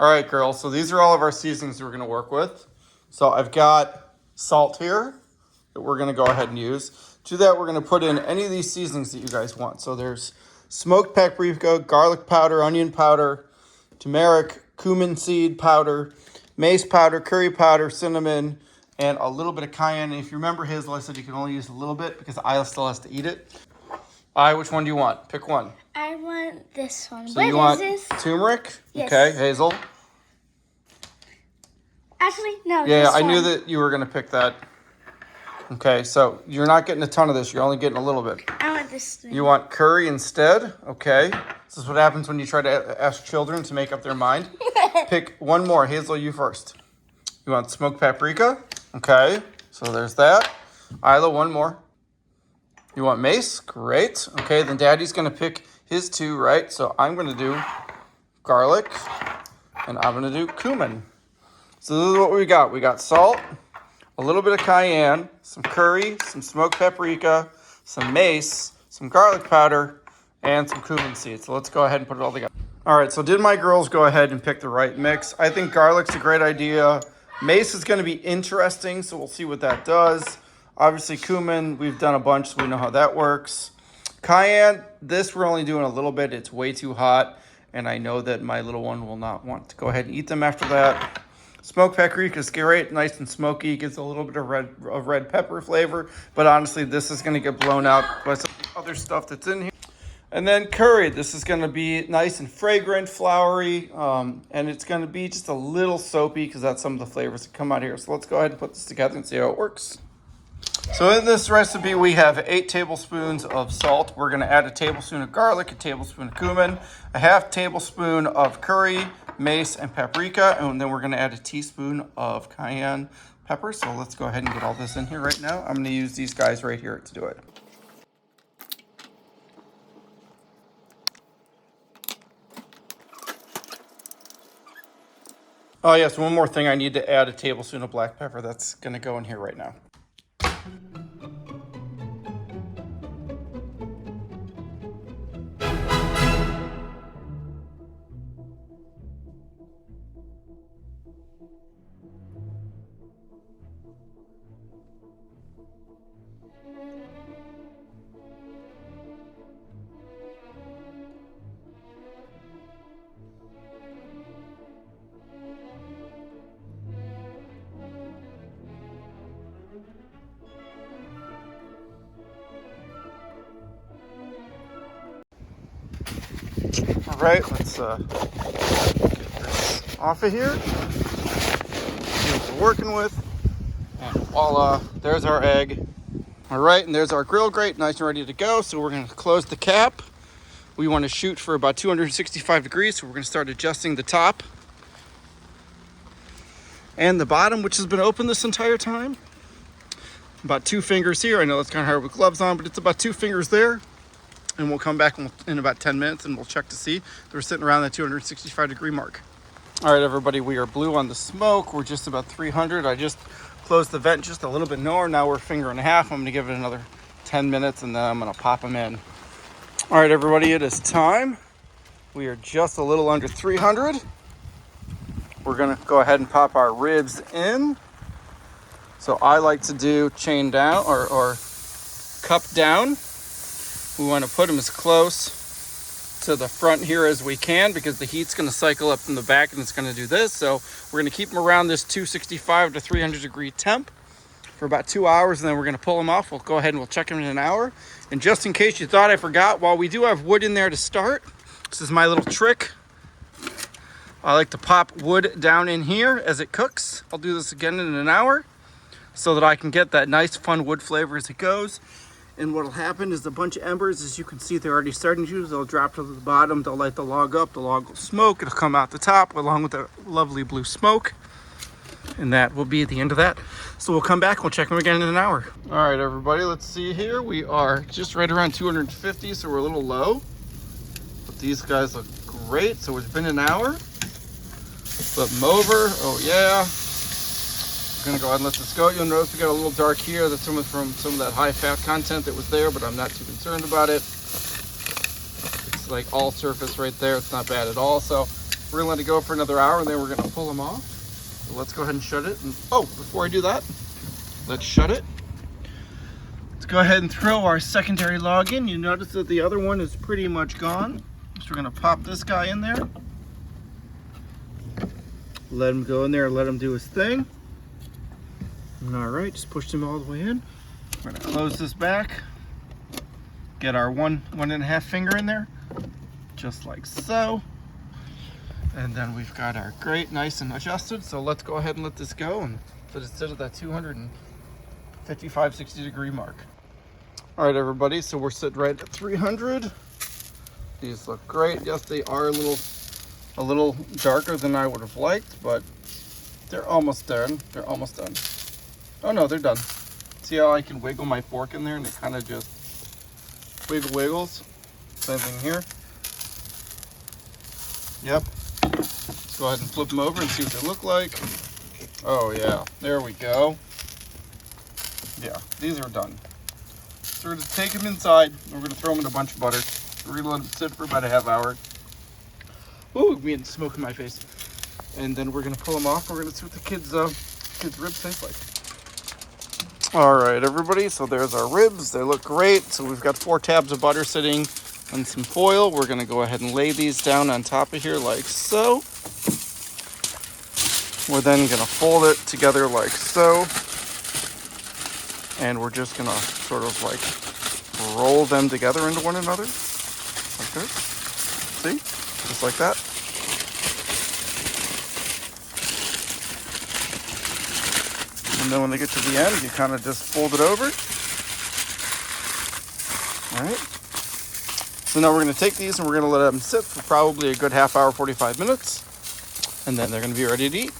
All right, girls, so these are all of our seasonings we're gonna work with. So I've got salt here that we're gonna go ahead and use. To that, we're gonna put in any of these seasonings that you guys want. So there's smoked paprika, garlic powder, onion powder, turmeric, cumin seed powder, mace powder, curry powder, cinnamon, and a little bit of cayenne. And if you remember Hazel, I said you can only use a little bit because Isla still has to eat it. Which one do you want? Pick one. I want this one. So you want turmeric? Yes. Okay, Hazel. Actually, no. Yeah, this I one. knew that you were going to pick that. Okay, so you're not getting a ton of this. You're only getting a little bit. I want this thing. You want curry instead? Okay. This is what happens when you try to ask children to make up their mind. Pick one more. Hazel, you first. You want smoked paprika? Okay, so there's that. Isla, one more. You want mace? Great. Okay, then Daddy's going to pick his two, right? So I'm going to do garlic, and I'm going to do cumin. So this is what we got. We got salt, a little bit of cayenne, some curry, some smoked paprika, some mace, some garlic powder, and some cumin seeds. So let's go ahead and put it all together. All right, so did my girls go ahead and pick the right mix? I think garlic's a great idea. Mace is going to be interesting, so we'll see what that does. Obviously, cumin, we've done a bunch, so we know how that works. Cayenne, this we're only doing a little bit. It's way too hot, and I know that my little one will not want to go ahead and eat them after that. Smoked paprika is great, nice and smoky, gives a little bit of red pepper flavor, but honestly, this is going to get blown out by some other stuff that's in here. And then curry, this is going to be nice and fragrant, flowery, and it's going to be just a little soapy because that's some of the flavors that come out here. So let's go ahead and put this together and see how it works. So in this recipe, we have 8 tablespoons of salt. We're going to add a tablespoon of garlic, a tablespoon of cumin, a half tablespoon of curry, mace, and paprika, and then we're going to add a teaspoon of cayenne pepper. So let's go ahead and get all this in here right now. I'm going to use these guys right here to do it. Oh yes, one more thing. I need to add a tablespoon of black pepper. That's going to go in here right now. All right, let's get this off of here. See what we're working with. And voila, there's our egg. All right, and there's our grill grate, nice and ready to go. So we're going to close the cap. We want to shoot for about 265 degrees, so we're going to start adjusting the top and the bottom, which has been open this entire time. About 2 fingers here. I know it's kind of hard with gloves on, but it's about 2 fingers there. And we'll come back in about 10 minutes and we'll check to see that we're sitting around that 265 degree mark. All right, everybody, we are blue on the smoke. We're just about 300. I just closed the vent just a little bit more. Now we're 1.5 fingers. I'm gonna give it another 10 minutes and then I'm gonna pop them in. All right, everybody, it is time. We are just a little under 300. We're gonna go ahead and pop our ribs in. So I like to do chain down or cup down. We want to put them as close to the front here as we can because the heat's going to cycle up from the back and it's going to do this. So we're going to keep them around this 265 to 300 degree temp for about 2 hours, and then we're going to pull them off. We'll go ahead and we'll check them in an hour. And just in case you thought I forgot, while we do have wood in there to start, this is my little trick. I like to pop wood down in here as it cooks. I'll do this again in an hour so that I can get that nice fun wood flavor as it goes. And what'll happen is a bunch of embers, as you can see, they're already starting to. They'll drop to the bottom. They'll light the log up. The log will smoke. It'll come out the top along with the lovely blue smoke. And that will be the end of that. So we'll come back. We'll check them again in an hour. All right, everybody, let's see here. We are just right around 250, so we're a little low. But these guys look great. So it's been an hour. Flip them over. Oh, yeah. I'm gonna go ahead and let this go. You'll notice we got a little dark here. That's from some of that high fat content that was there, but I'm not too concerned about it. It's like all surface right there. It's not bad at all. So We're gonna let it go for another hour and then we're gonna pull them off. So let's go ahead and shut it. And, oh, before I do that, let's shut it. Let's go ahead and throw our secondary log in. You notice that the other one is pretty much gone. So we're gonna pop this guy in there. Let him go in there and let him do his thing. All right, just push him all the way in. We're gonna close this back. Get our 1.5 finger in there, just like so. And then we've got our grate nice and adjusted. So let's go ahead and let this go and let it sit at that 255, 60 degree mark. All right, everybody, so we're sitting right at 300. These look great. Yes, they are a little darker than I would have liked, but they're almost done. They're almost done. Oh no, they're done. See how I can wiggle my fork in there and it kind of just wiggles? Same thing here. Yep. Let's go ahead and flip them over and see what they look like. Oh yeah, there we go. Yeah, these are done. So we're gonna take them inside. We're gonna throw them in a bunch of butter. We're gonna let them sit for about a half hour. Ooh, me and smoke in my face. And then we're gonna pull them off. We're gonna see what the kids' ribs taste like. All right, everybody. So there's our ribs. They look great. So we've got 4 tabs of butter sitting on some foil. We're gonna go ahead and lay these down on top of here like so. We're then gonna fold it together like so. And we're just gonna sort of like roll them together into one another. Like this. See? Just like that. And then when they get to the end, you kind of just fold it over. All right. So now we're going to take these and we're going to let them sit for probably a good half hour, 45 minutes. And then they're going to be ready to eat.